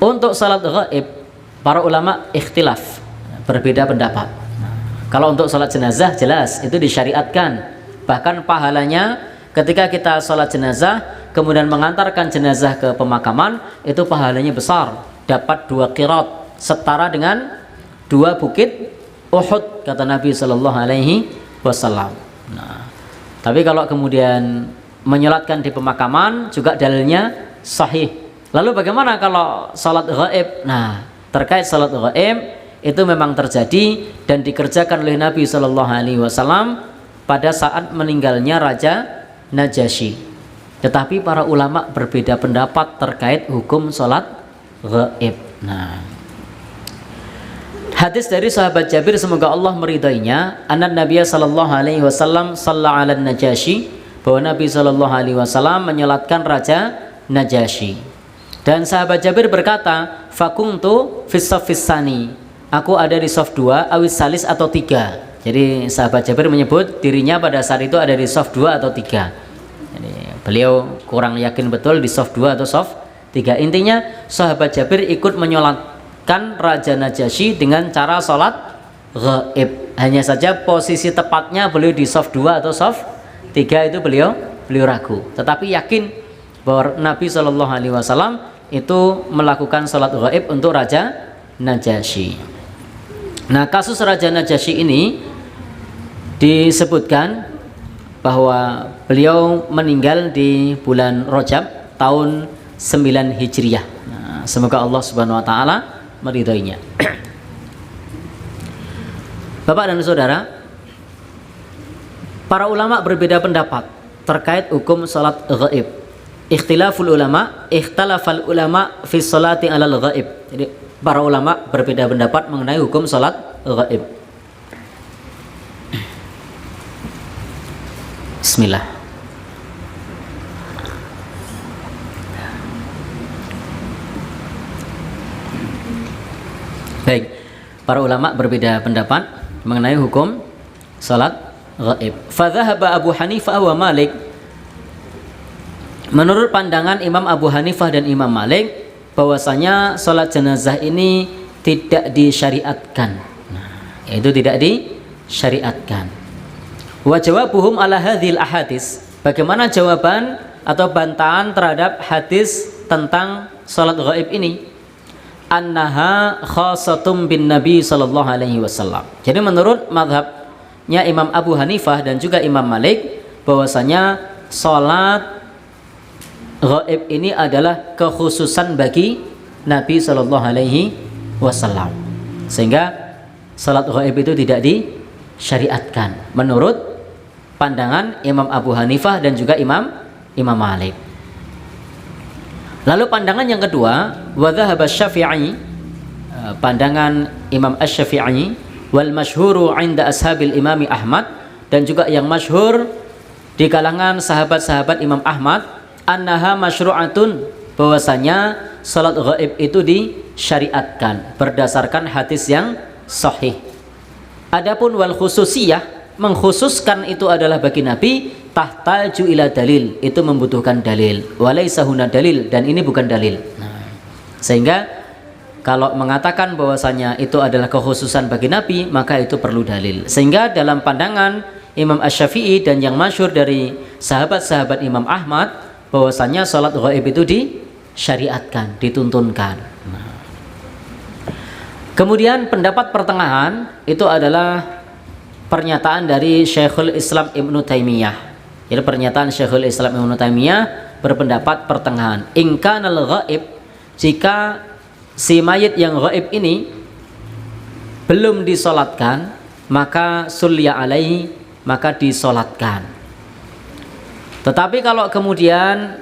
Untuk salat gaib, para ulama ikhtilaf, berbeda pendapat. Kalau untuk salat jenazah jelas itu disyariatkan. Bahkan pahalanya ketika kita salat jenazah kemudian mengantarkan jenazah ke pemakaman, itu pahalanya besar, dapat 2 qirat, setara dengan 2 bukit Uhud, kata Nabi Shallallahu Alaihi Wasallam. Nah, tapi kalau kemudian menyolatkan di pemakaman juga dalilnya sahih. Lalu bagaimana kalau salat gaib? Nah, terkait salat gaib itu memang terjadi dan dikerjakan oleh Nabi Shallallahu Alaihi Wasallam pada saat meninggalnya Raja Najasyi. Tetapi para ulama berbeda pendapat terkait hukum salat gaib. Nah, hadis dari sahabat Jabir, semoga Allah meridainya, anna Nabiya sallallahu alaihi wasallam shalla 'ala Najasyi, bahwa Nabi sallallahu alaihi wasallam menyolatkan Raja Najasyi. Dan sahabat Jabir berkata, fakuntu fis saffis tsani, aku ada di saf 2 awis salis atau 3. Jadi sahabat Jabir menyebut dirinya pada saat itu ada di saf 2 atau 3. Jadi beliau kurang yakin betul di saf 2 atau saf 3. Intinya sahabat Jabir ikut menyolatkan Raja Najasyi dengan cara sholat gaib. Hanya saja posisi tepatnya beliau di saf 2 atau saf 3 itu beliau ragu. Tetapi yakin bahwa Nabi Shallallahu Alaihi Wasallam itu melakukan sholat gaib untuk Raja Najasyi. Nah, kasus Raja Najasyi ini disebutkan bahwa beliau meninggal di bulan Rajab tahun 9 Hijriah. Nah, semoga Allah Subhanahu Wa Taala meridhoinya. Bapak dan saudara, para ulama berbeda pendapat terkait hukum sholat gaib. Ikhtilaful ulama, ikhtalafal ulama fi sholati alal gaib. Jadi para ulama berbeda pendapat mengenai hukum sholat gaib. Bismillah. Baik, para ulama berbeda pendapat mengenai hukum sholat gaib. Fadhahaba Abu Hanifah wa Malik. Menurut pandangan Imam Abu Hanifah dan Imam Malik, bahwasanya sholat jenazah ini tidak disyariatkan. Itu tidak disyariatkan. Wa jawabuhum ala hadhil ahadits. Bagaimana jawaban atau bantahan terhadap hadis tentang sholat gaib ini? Annaha khasatum bin Nabi sallallahu alaihi wasallam. Jadi menurut mazhabnya Imam Abu Hanifah dan juga Imam Malik, bahwasanya sholat gaib ini adalah kekhususan bagi Nabi Shallallahu Alaihi Wasallam, sehingga salat gaib itu tidak disyariatkan menurut pandangan Imam Abu Hanifah dan juga Imam Malik. Lalu pandangan yang kedua, wadhahab Syafi'i, pandangan Imam Asy-Syafi'i, wal masyhuru 'inda ashabil Imam Ahmad, dan juga yang masyhur di kalangan sahabat-sahabat Imam Ahmad, annaha masyru'atun, bahwasanya salat gaib itu disyariatkan berdasarkan hadis yang sahih. Adapun wal khususiyah, mengkhususkan itu adalah bagi Nabi, tahtaju ila dalil, itu membutuhkan dalil, walaysa huna dalil, dan ini bukan dalil. Sehingga kalau mengatakan bahwasanya itu adalah kekhususan bagi Nabi, maka itu perlu dalil. Sehingga dalam pandangan Imam Asy-Syafi'i dan yang masyhur dari sahabat-sahabat Imam Ahmad, bahwasanya salat gaib itu disyariatkan, dituntunkan. Kemudian pendapat pertengahan itu adalah pernyataan dari Syekhul Islam Ibnu Taimiyah. Jadi pernyataan Syekhul Islam Ibnu Taimiyah berpendapat pertengahan. In kanal gaib, jika si mayit yang gaib ini belum disolatkan, maka sulya alaihi, maka disolatkan. Tetapi kalau kemudian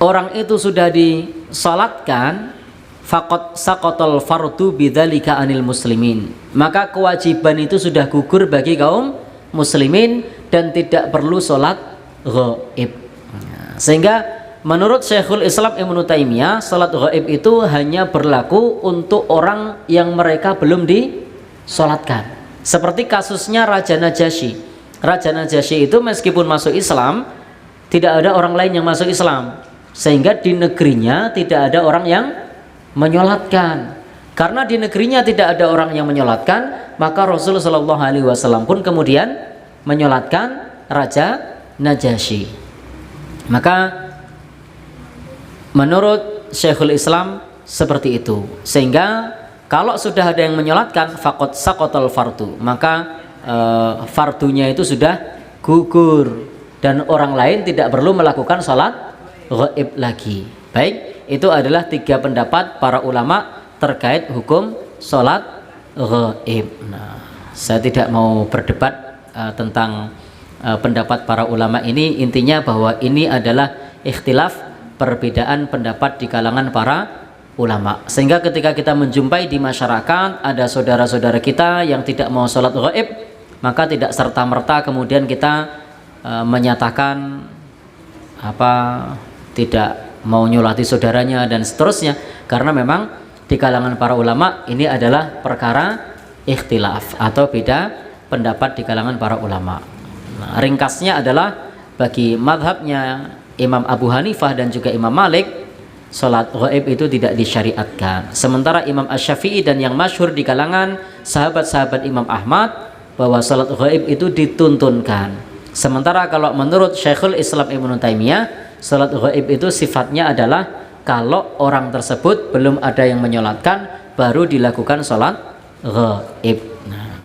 orang itu sudah disolatkan, faqad saqatal fardu bidzalika anil muslimin, maka kewajiban itu sudah gugur bagi kaum muslimin dan tidak perlu sholat gaib. Sehingga menurut Syekhul Islam Ibnu Taimiyah, sholat gaib itu hanya berlaku untuk orang yang mereka belum disolatkan. Seperti kasusnya Raja Najasyi. Raja Najasyi itu meskipun masuk Islam, tidak ada orang lain yang masuk Islam, sehingga di negerinya tidak ada orang yang menyolatkan. Karena di negerinya tidak ada orang yang menyolatkan, maka Rasul Shallallahu Alaihi Wasallam pun kemudian menyolatkan Raja Najasyi. Maka menurut Syekhul Islam seperti itu, sehingga kalau sudah ada yang menyolatkan faqad saqatal fardu, maka fardunya itu sudah gugur dan orang lain tidak perlu melakukan sholat ghaib lagi. Baik, itu adalah 3 pendapat para ulama terkait hukum sholat ghaib. Nah, saya tidak mau berdebat tentang pendapat para ulama ini. Intinya bahwa ini adalah ikhtilaf, perbedaan pendapat di kalangan para ulama, sehingga ketika kita menjumpai di masyarakat ada saudara-saudara kita yang tidak mau sholat ghaib, maka tidak serta-merta kemudian kita menyatakan tidak mau nyolati saudaranya dan seterusnya, karena memang di kalangan para ulama ini adalah perkara ikhtilaf atau beda pendapat di kalangan para ulama. Nah, ringkasnya adalah bagi madhabnya Imam Abu Hanifah dan juga Imam Malik, sholat ghaib itu tidak disyariatkan. Sementara Imam Asy-Syafi'i dan yang masyhur di kalangan sahabat-sahabat Imam Ahmad bahwa sholat ghaib itu dituntunkan. Sementara kalau menurut Syekhul Islam Ibnu Taimiyah, sholat ghaib itu sifatnya adalah kalau orang tersebut belum ada yang menyolatkan baru dilakukan sholat ghaib.